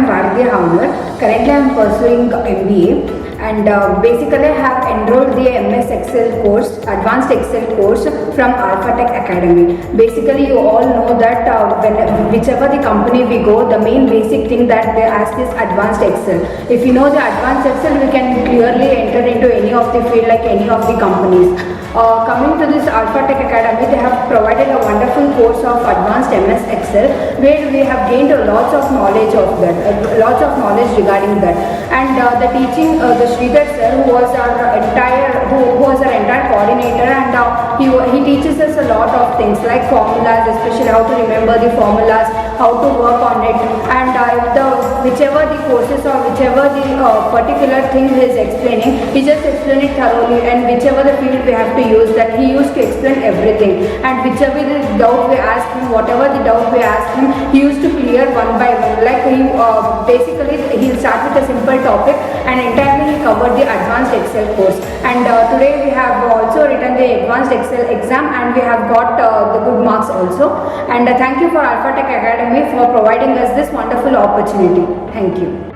am Varudhi. Currently I am pursuing MBA and basically I have enrolled the MS Excel course, Advanced Excel course from Alpha Tech Academy. Basically you all know that whichever the company we go, the main basic thing that they ask is Advanced Excel. If you know the Advanced Excel, we can clearly enter into any of the field like any of the companies. Coming to this Alpha Tech Academy, they have provided a wonderful course of Advanced MS Excel where we have gained lots of knowledge of that, lots of knowledge regarding that. And the teaching, the Sridhar sir, who was our entire coordinator, and he teaches us a lot of things like formulas, especially how to remember the formulas, how to work on it, and whichever the courses or whichever the particular thing he is explaining, he just explain it thoroughly, and whichever the field we have to use, that he used to explain everything, and whichever the doubt we ask him, whatever the doubt we ask him, he used to clear one by one. Like he basically he'll start with a simple topic and entirely he covered the Advanced Excel course. And today we have also written the Advanced Excel exam and we have got the good marks also. And thank you for Alpha Tech Academy for providing us this wonderful opportunity. Thank you.